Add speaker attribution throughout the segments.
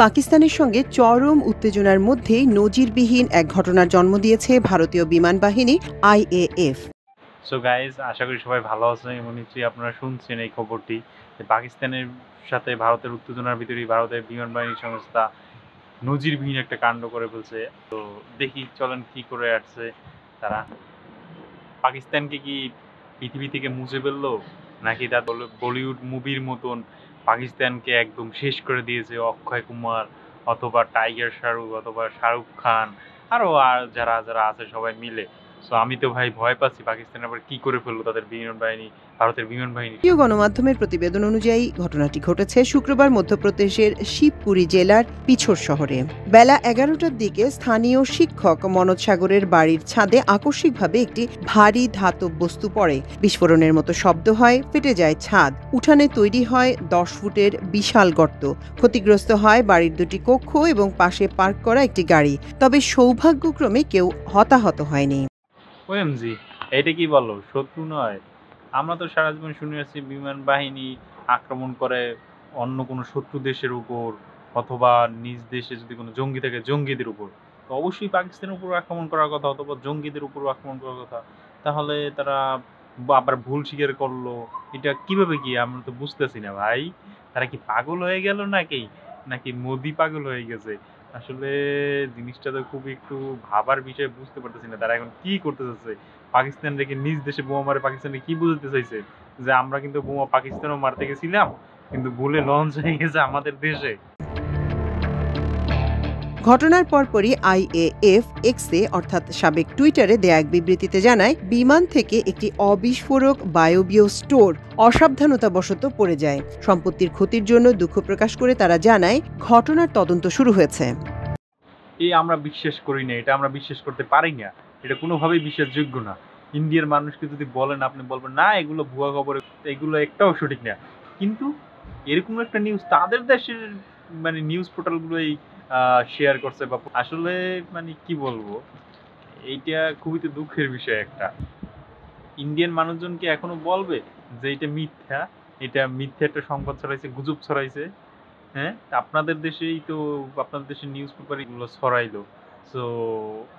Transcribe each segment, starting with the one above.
Speaker 1: পাকিস্তানের সঙ্গে চরম উত্তেজনার মধ্যেই নজিরবিহীন এক ঘটনার জন্ম দিয়েছে ভারতীয় বিমান বাহিনী আইএএফ।
Speaker 2: সো গাইজ, আশা করি সবাই ভালো আছেন এবং নিশ্চয়ই আপনারা শুনছেন এই খবরটি যে পাকিস্তানের সাথে ভারতের উত্তেজনার ভিতরেই ভারতের বিমান বাহিনী সংস্থা নজিরবিহীন একটা কাণ্ড করে ফেলছে। তো দেখি চলেন কি করে আসছে তারা। পাকিস্তানকে কি পৃথিবী থেকে মুছে ফেললো, নাকি তার বলিউড মুভির মতন পাকিস্তানকে একদম শেষ করে দিয়েছে অক্ষয় কুমার অথবা টাইগার শাহরুখ অথবা শাহরুখ খান আর যারা যারা আছে সবাই মিলে। সো আমি তো ভাই ভয় পাচ্ছি পাকিস্তান আবার কি করে ফেললো তাদের বিমান বাহিনী, ভারতের বিমান বাহিনী।
Speaker 1: গণমাধ্যমের প্রতিবেদন অনুযায়ী ঘটনাটি ঘটেছে শুক্রবার মধ্যপ্রদেশের শিবপুরী জেলার পিছোর শহরে। বেলা 11টার দিকে স্থানীয় শিক্ষক মনোজ সাগরের বাড়ির ছাদে আকস্মিকভাবে একটি ভারী ধাতব বস্তু পড়ে। বিস্ফোরণের মতো শব্দ হয়, ফেটে যায় ছাদ, উঠানে তৈরি হয় 10 ফুটের বিশাল গর্ত। ক্ষতিগ্রস্ত হয় বাড়ির দুটি কক্ষ এবং পাশে পার্ক করা একটি গাড়ি। তবে সৌভাগ্যক্রমে কেউ হতাহত হয়নি।
Speaker 2: ওএমজি, এটা কি বলো, শত্রু নয়? আমরা তো সারা জীবন শুনে আসছি বিমান বাহিনী আক্রমণ করে অন্য কোনো শত্রু দেশের উপর, অথবা নিজ দেশে যদি কোনো জঙ্গি থাকে জঙ্গিদের উপর। তো অবশ্যই পাকিস্তানের উপর আক্রমণ করার কথা, অথবা জঙ্গিদের উপর আক্রমণ করার কথা। তাহলে তারা আবার ভুল স্বীকার করলো, এটা কিভাবে কি আমরা তো বুঝতেছি না ভাই। তারা কি পাগল হয়ে গেল নাকি, নাকি মোদি পাগল হয়ে গেছে? আসলে জিনিসটা তো খুব একটু ভাবার বিষয়, বুঝতে পারতেছি না তারা এখন কি করতে চাচ্ছে। পাকিস্তান রেখে নিজ দেশে বোমা মারে পাকিস্তানকে কি বুঝতে চাইছে যে আমরা কিন্তু বোমা পাকিস্তানও মারতে গেছিলাম, কিন্তু ভুলে লঞ্চ হয়ে গেছে আমাদের দেশে।
Speaker 1: ঘটনার পরপরই আইএএফ এক্সে অর্থাৎ সাবেক টুইটারে দেয়া এক বিবৃতিতে জানায়, বিমান থেকে একটি অবিস্ফোরক বায়বীয় স্টোর অসাবধানতাবশত পড়ে যায়। সম্পত্তির ক্ষতির জন্য দুঃখ প্রকাশ করে তারা জানায়, ঘটনার তদন্ত শুরু হয়েছে।
Speaker 2: এই আমরা বিশ্বাস করি না, এটা আমরা বিশ্বাস করতে পারি না, এটা কোনোভাবেই বিশ্বাসযোগ্য না। ইন্ডিয়ার মানুষকে যদি বলেন, আপনি বলবেন না এগুলো ভুয়া খবর, এগুলো একটাও সঠিক না। কিন্তু এরকম একটা নিউজ তাদের দেশের মানে নিউজ পোর্টালগুলোই শেয়ার করছে বা আসলে মানে কি বলবো, এইটা খুবই তো দুঃখের বিষয় একটা। ইন্ডিয়ান মানুষজনকে এখনো বলবে যে এটা মিথ্যা, এটা মিথ্যা একটা সংবাদ ছড়াইছে, গুজব ছড়াইছে। হ্যাঁ, আপনাদের দেশেই তো, আপনাদের দেশের নিউজ পেপার এগুলো ছড়াইলো। সো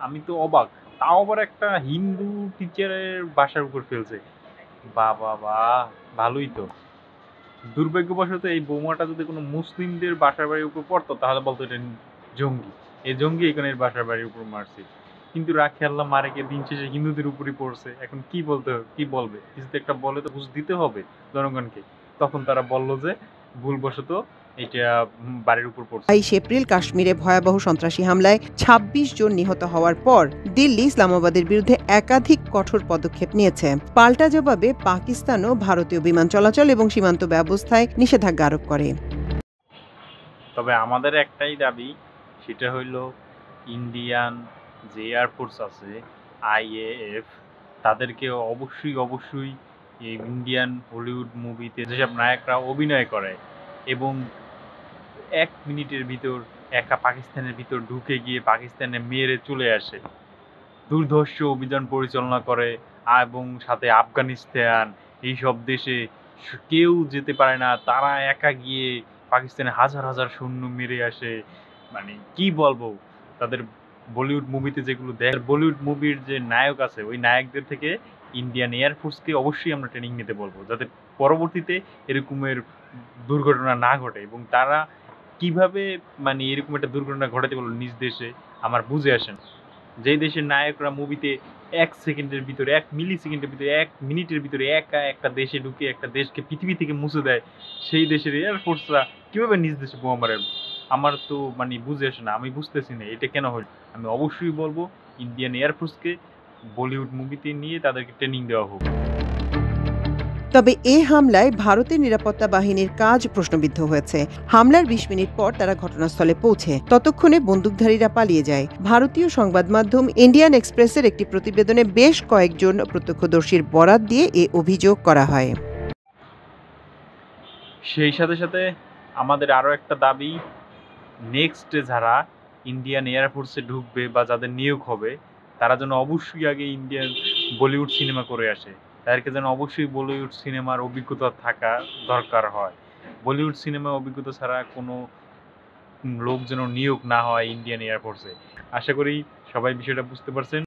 Speaker 2: আমি তো অবাক, তাও আবার একটা হিন্দু টিচারের বাসার উপর ফেলছে। বা ভালোই তো। দুর্ভাগ্যবশত এই বোমাটা যদি কোনো মুসলিমদের বাসার বাড়ির উপর পড়তো তাহলে বলতো এটা জঙ্গি, এই জঙ্গি এখানে বাসার বাড়ির উপর মারছে। কিন্তু রাখে আল্লাহ মারে কে, দিন শেষে হিন্দুদের উপরই পড়ছে। এখন কি বলতে হবে, কি বলবে, কিছু একটা বলে তো বুঝ দিতে হবে জনগণকে। তখন তারা বলল যে ভুলবশত এটা বাড়ির উপর পড়ছে।
Speaker 1: 22 এপ্রিল কাশ্মীরে ভয়াবহ সন্ত্রাসী হামলায় 26 জন নিহত হওয়ার পর দিল্লি ইসলামাবাদের বিরুদ্ধে একাধিক কঠোর পদক্ষেপ নিয়েছে। পাল্টা জবাবে পাকিস্তানও ভারতীয় বিমান চলাচল এবং সীমান্ত ব্যবস্থায় নিষেধাজ্ঞা আরোপ করে।
Speaker 2: তবে আমাদের একটাই দাবি, সেটা হইল ইন্ডিয়ান যে এয়ারফোর্স আছে আইএএফ, তাদেরকে অবশ্যই অবশ্যই এই ইন্ডিয়ান হলিউড মুভিতে যেসব নায়করা অভিনয় করে এবং 1 মিনিটের ভিতর একা পাকিস্তানের ভিতর ঢুকে গিয়ে পাকিস্তানে মেরে চলে আসে, দুর্ধর্ষ অভিযান পরিচালনা করে, এবং সাথে আফগানিস্তান এইসব দেশে কেউ যেতে পারে না, তারা একা গিয়ে পাকিস্তানে হাজার হাজার সৈন্য মেরে আসে। মানে কি বলবো, তাদের বলিউড মুভিতে যেগুলো দেখ, বলিউড মুভির যে নায়ক আছে ওই নায়কদের থেকে ইন্ডিয়ান এয়ারফোর্সকে অবশ্যই আমরা ট্রেনিং নিতে বলবো, যাতে পরবর্তীতে এরকমের দুর্ঘটনা না ঘটে। এবং তারা কিভাবে মানে এরকম একটা দুর্ঘটনা ঘটাতে পারলো নিজ দেশে আমার বুঝে আসেন। যেই দেশের নায়করা মুভিতে 1 সেকেন্ডের ভিতরে, 1 মিলি সেকেন্ডের ভিতরে, 1 মিনিটের ভিতরে একা একটা দেশে ঢুকে একটা দেশকে পৃথিবী থেকে মুছে দেয়, সেই দেশের এয়ারফোর্সরা কিভাবে নিজ দেশে বোমা মারে, আমার তো মানে বুঝে আসে না। আমি বুঝতেছি না এটা কেন হল। আমি অবশ্যই বলবো ইন্ডিয়ান এয়ারফোর্সকে বলিউড মুভিতে নিয়ে তাদেরকে ট্রেনিং দেওয়া হোক।
Speaker 1: তবে এ হামলায় ভারতের নিরাপত্তা বাহিনীর কাজ প্রশ্নবিদ্ধ হয়েছে। হামলার 20 মিনিট পর তারা ঘটনাস্থলে পৌঁছে, ততক্ষণে বন্দুকধারীরা পালিয়ে যায়। ভারতীয় সংবাদ মাধ্যম ইন্ডিয়ান এক্সপ্রেসের একটি প্রতিবেদনে বেশ কয়েকজন প্রত্যক্ষদর্শীর বরাত দিয়ে এ অভিযোগ করা হয়।
Speaker 2: সেই সাথে সাথে আমাদের আরও একটা দাবি, নেক্সট যারা ইন্ডিয়ান এয়ারফোর্সে ঢুকবে বা যাদের নিয়োগ হবে, তারা যেন অবশ্যই আগে ইন্ডিয়ান বলিউড সিনেমা করে আসে। তাদেরকে যেন অবশ্যই বলিউড সিনেমার অভিজ্ঞতা থাকা দরকার হয়। বলিউড সিনেমার অভিজ্ঞতা ছাড়া কোনো লোক যেন নিয়োগ না হয় ইন্ডিয়ান এয়ারফোর্সে। আশা করি সবাই বিষয়টা বুঝতে পারছেন।